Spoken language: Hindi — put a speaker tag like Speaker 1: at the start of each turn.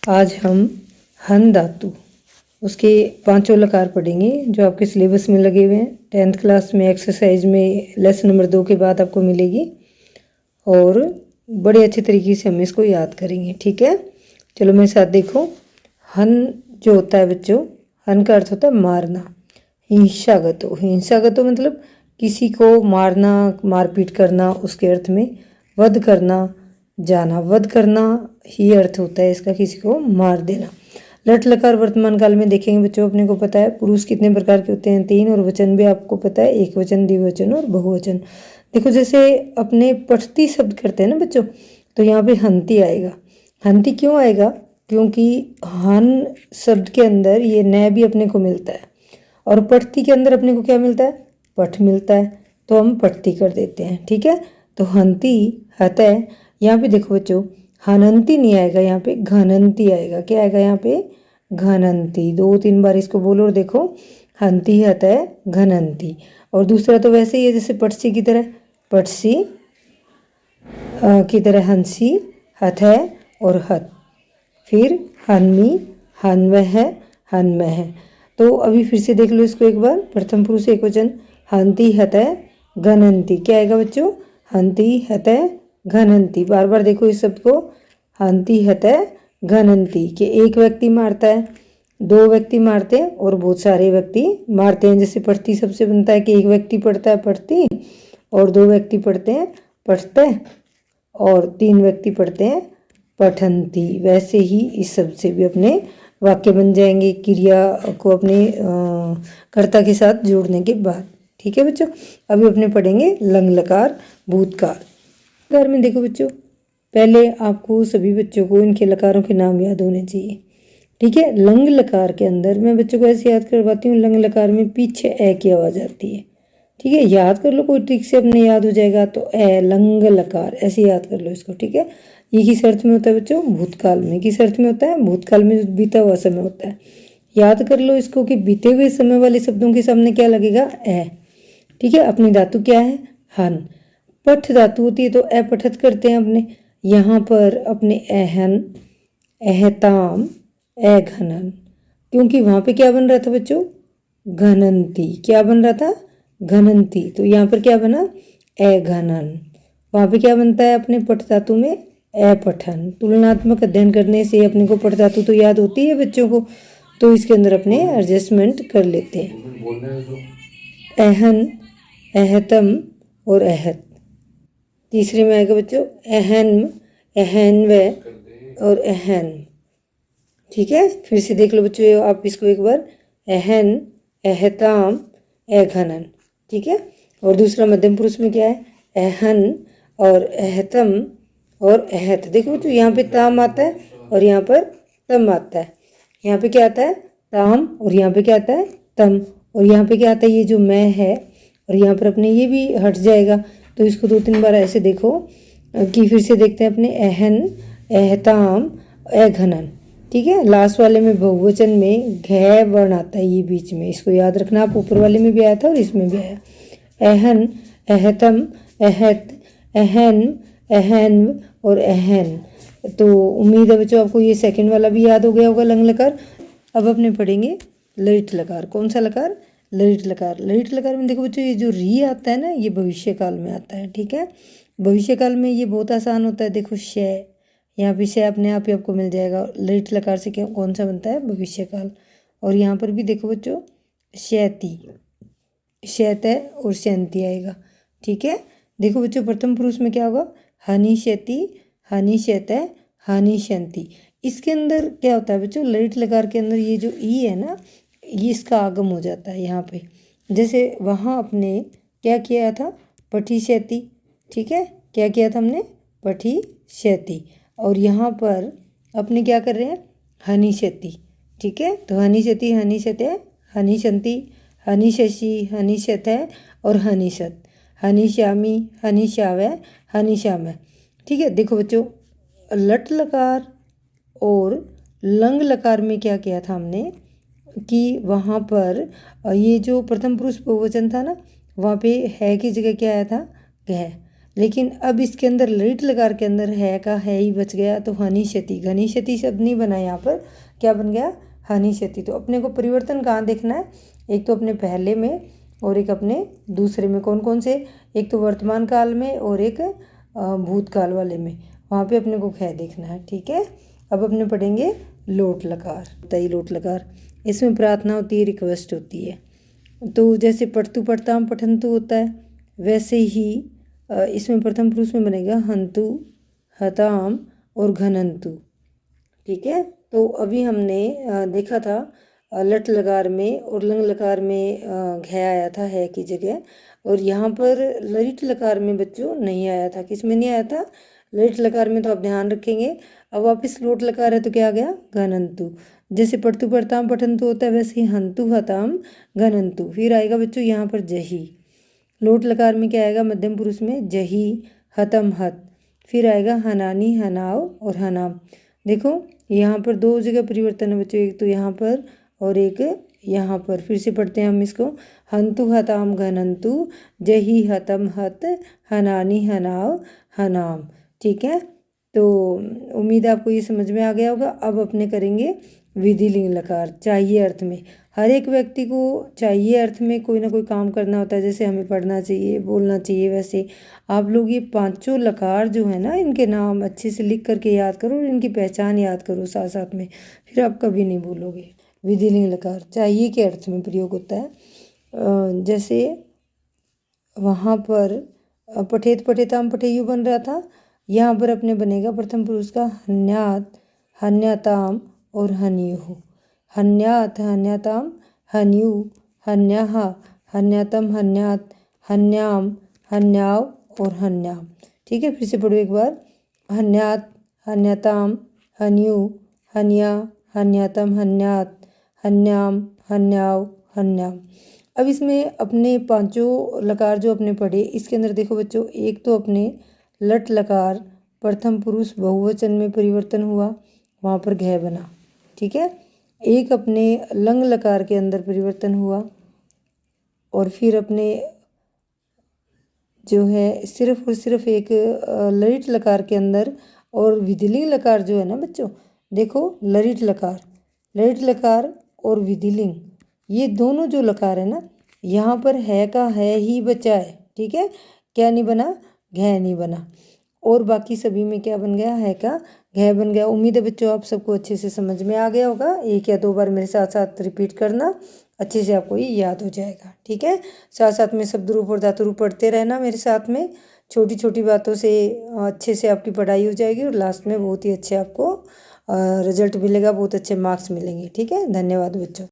Speaker 1: आज हम हन धातु उसके पांचों लकार पढ़ेंगे जो आपके सिलेबस में लगे हुए हैं। 10th क्लास में एक्सरसाइज में लेसन नंबर 2 के बाद आपको मिलेगी और बड़े अच्छे तरीके से हम इसको याद करेंगे। ठीक है, चलो मेरे साथ देखो। हन जो होता है बच्चों, हन का अर्थ होता है मारना। हिंसागतो, हिंसागतो मतलब किसी को मारना, मारपीट करना, उसके अर्थ में वध करना, जाना, वध करना ही अर्थ होता है इसका, किसी को मार देना। लट लकार वर्तमान काल में देखेंगे बच्चों, अपने को पता है पुरुष कितने प्रकार के होते हैं, 3, और वचन भी आपको पता है, एक वचन, द्विवचन और बहुवचन। देखो जैसे अपने पठती शब्द करते हैं ना बच्चों, तो यहाँ पे हंती आएगा। हंती क्यों आएगा? क्योंकि हन शब्द के अंदर ये न भी अपने को मिलता है और पठती के अंदर अपने को क्या मिलता है? पठ मिलता है, तो हम पठती कर देते हैं। ठीक है, तो हंती हत है। यहाँ पे देखो बच्चों, हनंती नहीं आएगा, यहाँ पे घनंती आएगा। क्या आएगा यहाँ पे? घनंती। 2-3 बार इसको बोलो और देखो, हंती हत है, घनंती। और दूसरा तो वैसे ही है जैसे पटसी की तरह, पटसी की तरह हंसी, हथ है और हत। फिर हन्मी, हन्वह है, हन्मह है। तो अभी फिर से देख लो इसको एक बार। प्रथम पुरुष एक वचन, हंती हत है, घनंती। क्या आएगा बच्चों? हंती हत है, घनंती। बार बार देखो इस शब्द को, हंती हत है, घनंती। कि एक व्यक्ति मारता है, 2 व्यक्ति मारते हैं और बहुत सारे व्यक्ति मारते हैं। जैसे पढ़ती सबसे बनता है कि एक व्यक्ति पढ़ता है पढ़ती, और 2 व्यक्ति पढ़ते हैं पढ़ते, और 3 व्यक्ति पढ़ते हैं पठंती। वैसे ही इस शब्द से भी अपने वाक्य बन जाएंगे, क्रिया को अपने कर्ता के साथ जोड़ने के बाद। ठीक है बच्चों, अभी अपने पढ़ेंगे लंग लकार भूतकाल। लकार में देखो बच्चों, पहले आपको सभी बच्चों को इनके लकारों के नाम याद होने चाहिए। ठीक है, लंग लकार के अंदर मैं बच्चों को ऐसे याद करवाती हूँ, लंग लकार में पीछे ए की आवाज़ आती है। ठीक है, याद कर लो, कोई ट्रिक से अपने याद हो जाएगा। तो ए लंग लकार ऐसे याद कर लो इसको। ठीक है, ये किस अर्थ में होता है बच्चों? भूतकाल में। किस अर्थ में होता है? भूतकाल में, जो बीता हुआ समय होता है। याद कर लो इसको कि बीते हुए समय वाले शब्दों के सामने क्या लगेगा? ए। ठीक है, अपनी धातु क्या है? हन। पठ धातु होती है तो अपठत करते हैं अपने। यहाँ पर अपने एहन, एहताम, एघनन, क्योंकि वहाँ पे क्या बन रहा था बच्चों? घनंती। क्या बन रहा था? घनंती। तो यहाँ पर क्या बना? एघनन। वहाँ पे क्या बनता है अपने पठ धातु में? अपठन। तुलनात्मक अध्ययन करने से अपने को पठ धातु तो याद होती है बच्चों को, तो इसके अंदर अपने एडजस्टमेंट कर लेते हैं। एहन, एहतम और एहत। तीसरे में आएगा बच्चों एहन्म, एहन्व और एहन। ठीक है, फिर से देख लो बच्चों आप इसको एक बार, एहन, एहताम, एघनन। ठीक है, और दूसरा मध्यम पुरुष में क्या है? एहन और एहतम और एहत। देखो बच्चों, यहाँ पे ताम आता है और यहाँ पर तम आता है। यहाँ पे क्या आता है? ताम, और यहाँ पे क्या आता है? तम, और यहाँ पे क्या आता है? ये जो मैं है, और यहाँ पर अपने ये भी हट जाएगा। तो इसको 2-3 बार ऐसे देखो कि फिर से देखते हैं अपने एहन, एहताम, एघनन। ठीक है, लास्ट वाले में बहुवचन में घ वर्ण आता है ये बीच में, इसको याद रखना। आप ऊपर वाले में भी आया था और इसमें भी आया। एहन, एहतम, एहत, एहन, एहन और एहन। तो उम्मीद है बच्चों आपको ये सेकंड वाला भी याद हो गया होगा, लंग लकार। अब अपने पढ़ेंगे ललित लकार। कौन सा लकार? ललित लकार। ललित लकार में देखो बच्चों, ये जो री आता है ना, ये भविष्य काल में आता है। ठीक है, भविष्य काल में ये बहुत आसान होता है। देखो शय, यहाँ पे शय अपने आप ही आपको मिल जाएगा। ललित लकार से क्या कौन सा बनता है? भविष्य काल। और यहाँ पर भी देखो बच्चों, शैती, शैत है और शैंती आएगा। ठीक है, देखो बच्चों प्रथम पुरुष में क्या होगा? हनी शैती, हनी शैत है, हनी शैंती। इसके अंदर क्या होता है बच्चों? ललित लकार के अंदर ये जो ई है ना, ये इसका आगम हो जाता है यहाँ पे। जैसे वहाँ अपने क्या किया था? पठी शैती। ठीक है, क्या किया था हमने? पठी शैती। और यहाँ पर अपने क्या कर रहे हैं? हनी शैती। ठीक है, तो हनी शैती, हनी शैत है, हनी शंती, हनी शशि, हनी शत है और हनी शत, हनी श्यामी, हनी श्याव है, हनी श्याम है। ठीक है, देखो बच्चों, लट लकार और लंग लकार में क्या किया था हमने कि वहाँ पर ये जो प्रथम पुरुष बहुवचन था ना, वहाँ पे है की जगह क्या आया था? घ। लेकिन अब इसके अंदर ललित लकार के अंदर है का है ही बच गया, तो हनिष्यति, घनिष्यति शब्द नहीं बना यहाँ पर, क्या बन गया, हनिष्यति। तो अपने को परिवर्तन कहाँ देखना है, एक तो अपने पहले में और एक अपने दूसरे में। कौन कौन से, एक तो वर्तमान काल में और एक भूतकाल वाले में, वहाँ पे अपने को ख देखना है। ठीक है, अब अपने पढ़ेंगे लोट लकार। तई लोट लकार, इसमें प्रार्थना होती है, रिक्वेस्ट होती है। तो जैसे पढ़तु पढ़ताम पठंतु होता है, वैसे ही इसमें प्रथम पुरुष में बनेगा हंतु, हताम और घनंतु। ठीक है, तो अभी हमने देखा था लट लकार में और लंग लकार में घ आया था है की जगह, और यहाँ पर ललित लकार में बच्चों नहीं आया था। किस में नहीं आया था, ललित लकार में, तो आप ध्यान रखेंगे। अब वापिस लोट लकार है तो क्या आ गया, घनंतु। जैसे पढ़तु पढ़ताम पठंतु होता है, वैसे ही हंतु हताम घनंतु। फिर आएगा बच्चों यहाँ पर जही, लोट लकार में क्या आएगा, मध्यम पुरुष में जही, हतम हत। फिर आएगा हनानी, हनाव और हनाम। देखो यहाँ पर दो जगह परिवर्तन है बच्चों, एक तो यहाँ पर और एक यहाँ पर। फिर से पढ़ते हैं हम इसको, हंतु हताम घनंतु, जही हतम हत, हनानी हनाव हनाम। ठीक है, तो उम्मीद है आपको ये समझ में आ गया होगा। अब अपने करेंगे विधिलिंग लकार, चाहिए अर्थ में। हर एक व्यक्ति को चाहिए अर्थ में कोई ना कोई काम करना होता है, जैसे हमें पढ़ना चाहिए, बोलना चाहिए, वैसे आप लोग ये पांचों लकार जो है ना, इनके नाम अच्छे से लिख करके याद करो और इनकी पहचान याद करो साथ साथ में, फिर आप कभी नहीं भूलोगे। विधिलिंग लकार चाहिए के अर्थ में प्रयोग होता है। जैसे वहाँ पर पठेत पठेताम पठेयु बन रहा था, यहाँ पर अपने बनेगा प्रथम पुरुष का हन्यात, हन्याताम और हन्युः। हन्यात, हन्याताम, हन्यु, हन्याः, हन्यातम, हन्यात, हन्याम, हन्याव और हन्याम। ठीक है, फिर से पढ़ो एक बार, हन्यात, हन्याताम, हन्यु, हन्या, हन्यातम, हन्यात, हन्याम, हन्याव, हन्याम। अब इसमें अपने पांचों लकार जो अपने पढ़े, इसके अंदर देखो बच्चों, एक तो अपने लट लकार प्रथम पुरुष बहुवचन में परिवर्तन हुआ, वहाँ पर घ बना। ठीक है, एक अपने लंग लकार के अंदर परिवर्तन हुआ, और फिर अपने जो है सिर्फ और सिर्फ एक ललित लकार के अंदर, और विधिलिंग लकार जो है ना बच्चों, देखो ललित लकार और विधिलिंग, ये दोनों जो लकार है ना, यहाँ पर है का है ही बचा है। ठीक है, क्या नहीं बना, घ नहीं बना, और बाकी सभी में क्या बन गया, है का घ बन गया। उम्मीद है बच्चों आप सबको अच्छे से समझ में आ गया होगा। एक या दो बार मेरे साथ साथ रिपीट करना, अच्छे से आपको ये याद हो जाएगा। ठीक है, साथ साथ में शब्द रूप और धातु रूप पढ़ते रहना मेरे साथ में। छोटी छोटी बातों से अच्छे से आपकी पढ़ाई हो जाएगी, और लास्ट में बहुत ही अच्छे आपको रिजल्ट मिलेगा, बहुत अच्छे मार्क्स मिलेंगे। ठीक है, धन्यवाद बच्चों।